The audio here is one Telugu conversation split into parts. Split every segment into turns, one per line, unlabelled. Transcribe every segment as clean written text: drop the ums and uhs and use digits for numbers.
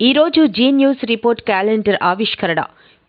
ఈరోజు జీ న్యూస్ రిపోర్ట్ క్యాలెండర్ ఆవిష్కరణ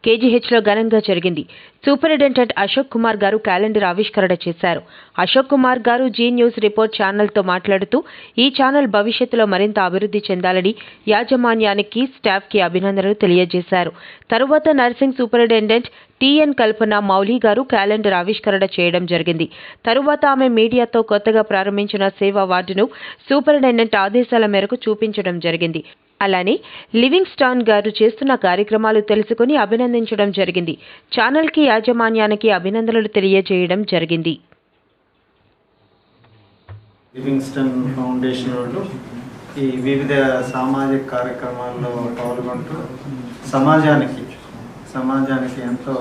కేజీహెచ్లో ఘనంగా జరిగింది. సూపరింటెండెంట్ అశోక్ కుమార్ గారు క్యాలెండర్ ఆవిష్కరణ చేశారు. అశోక్ కుమార్ గారు జీ న్యూస్ రిపోర్ట్ ఛానల్తో మాట్లాడుతూ ఈ ఛానల్ భవిష్యత్తులో మరింత అభివృద్ధి చెందాలని యాజమాన్యానికి, స్టాఫ్కి అభినందనలు తెలియజేశారు. తరువాత నర్సింగ్ సూపరింటెండెంట్ టీఎన్ కల్పన మౌలి గారు క్యాలెండర్ ఆవిష్కరణ చేయడం జరిగింది. తరువాత ఆమె మీడియాతో కొత్తగా ప్రారంభించిన సేవా వార్డును సూపరింటెండెంట్ ఆదేశాల మేరకు చూపించడం జరిగింది. అలానే లివింగ్ స్టాన్ గారు చేస్తున్న కార్యక్రమాలు తెలుసుకుని అభినందించడం జరిగింది. ఛానల్కి, యాజమాన్యానికి అభినందనలు తెలియజేయడం జరిగింది.
లివింగ్ స్టన్ ఫౌండేషన్ వాళ్ళు ఈ వివిధ సామాజిక కార్యక్రమాల్లో పాల్గొంటూ సమాజానికి ఎంతో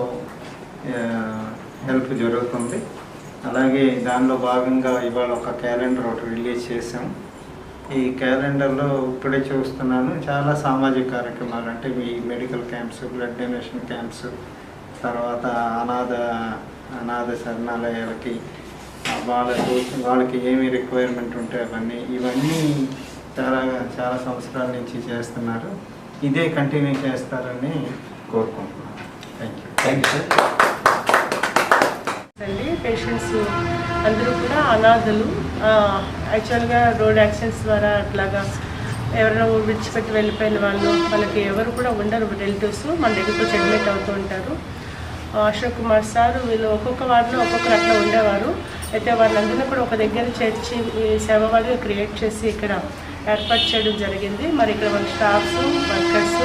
హెల్ప్ జరుగుతుంది. అలాగే దానిలో భాగంగా ఇవాళ ఒక క్యాలెండర్ ఒకటి రిలీజ్ చేసాం. ఈ క్యాలెండర్లో ఇప్పుడే చూస్తున్నాను, చాలా సామాజిక కార్యక్రమాలు అంటే ఈ medical camps, blood donation camps, తర్వాత అనాథ శరణాలయాలకి వాళ్ళకి ఏమి రిక్వైర్మెంట్ ఉంటే ఇవన్నీ చాలా సంవత్సరాల నుంచి చేస్తున్నారు. ఇదే కంటిన్యూ చేస్తారని కోరుకుంటున్నాను. థ్యాంక్ యూ
అండి. పేషెంట్స్ అందరూ కూడా అనాథలు. యాక్చువల్గా రోడ్ యాక్సిడెంట్స్ ద్వారా అట్లాగా ఎవరైనా విడిచిపెట్టి వెళ్ళిపోయిన వాళ్ళకి ఎవరు కూడా ఉండరు రిలేటివ్స్, మన దగ్గరకు అడ్మిట్ అవుతూ ఉంటారు. అశోక్ కుమార్ సార్ వీళ్ళు ఒక్కొక్క వార్డులో ఒక్కొక్కరు అట్లా ఉండేవారు. అయితే వాళ్ళందరినీ కూడా ఒక దగ్గర చేర్చి సేవవాడిగా క్రియేట్ చేసి ఇక్కడ ఏర్పాటు చేయడం జరిగింది. మరి ఇక్కడ మన స్టాఫ్స్, వర్కర్స్,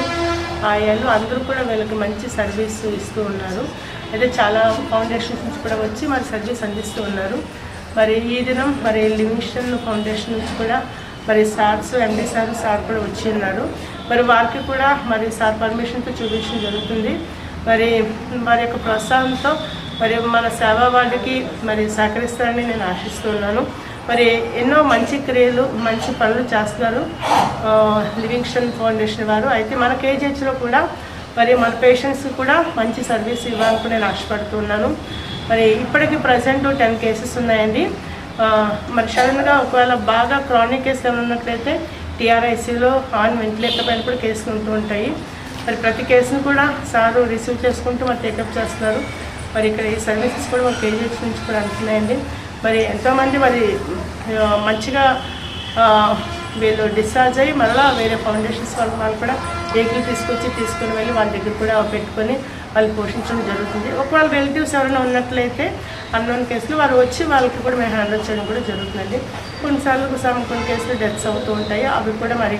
ఆయాలు అందరూ కూడా వీళ్ళకి మంచి సర్వీస్ ఇస్తూ ఉన్నారు. అయితే చాలా ఫౌండేషన్స్ నుంచి కూడా వచ్చి మరి సర్వీస్ అందిస్తూ ఉన్నారు. మరి ఈ దినం మరి లివింగ్ స్టన్ ఫౌండేషన్ నుంచి కూడా మరి సార్స్, ఎండి సార్ కూడా వచ్చి ఉన్నారు. మరి వారికి కూడా మరి సార్ పర్మిషన్తో చూపించడం జరుగుతుంది. మరి యొక్క ప్రోత్సాహంతో మరి మన సేవా వార్డుకి మరి సహకరిస్తారని నేను ఆశిస్తున్నాను. మరి ఎన్నో మంచి క్రియలు, మంచి పనులు చేస్తున్నారు లివింగ్ స్టన్ ఫౌండేషన్ వారు. అయితే మన కేజీహెచ్లో కూడా మరి మన పేషెంట్స్కి కూడా మంచి సర్వీస్ ఇవ్వాలని నేను ఆశపడుతున్నాను. మరి ఇప్పటికి ప్రజెంట్ 10 కేసెస్ ఉన్నాయండి. మరి సడన్గా ఒకవేళ బాగా క్రానిక్ కేసులు ఏమైనా ఉన్నట్లయితే టీఆర్ఐసీలో ఆన్ వెంటిలేటర్ పైన కూడా కేసులు ఉంటూ ఉంటాయి. మరి ప్రతి కేసును కూడా సారు రిసీవ్ చేసుకుంటూ మరి టేకప్ చేస్తున్నారు. మరి ఇక్కడ ఈ సర్వీసెస్ కూడా మన కేజీహెచ్ నుంచి కూడా అందుతున్నాయండి. మరి ఎంతోమంది మరి మంచిగా వీళ్ళు డిశ్చార్జ్ అయ్యి మళ్ళీ వేరే ఫౌండేషన్స్ వాళ్ళు కూడా వెహికల్ తీసుకుని వెళ్ళి వాళ్ళ దగ్గర కూడా పెట్టుకొని వాళ్ళు పోషించడం జరుగుతుంది. ఒకవేళ రిలేటివ్స్ ఎవరైనా ఉన్నట్లయితే అన్నోన్ కేసులు వారు వచ్చి వాళ్ళకి కూడా మేము హ్యాండిల్ చేయడం కూడా జరుగుతుందండి. కొన్ని కేసులు డెత్స్ అవుతూ ఉంటాయి. అవి కూడా మరి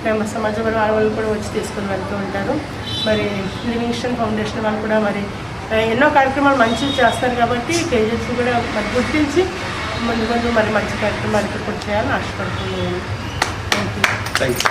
మేము సమాజం వాళ్ళు కూడా వచ్చి తీసుకొని వెళ్తూ ఉంటారు. మరి లివింగ్ స్టన్ ఫౌండేషన్ వాళ్ళు కూడా మరి ఎన్నో కార్యక్రమాలు మంచివి చేస్తారు కాబట్టి కేజెస్ కూడా మరి గుర్తించి ముందు మరి మంచి కార్యక్రమాలు కూడా చేయాలని ఆశపడుతున్నాను. Thank you.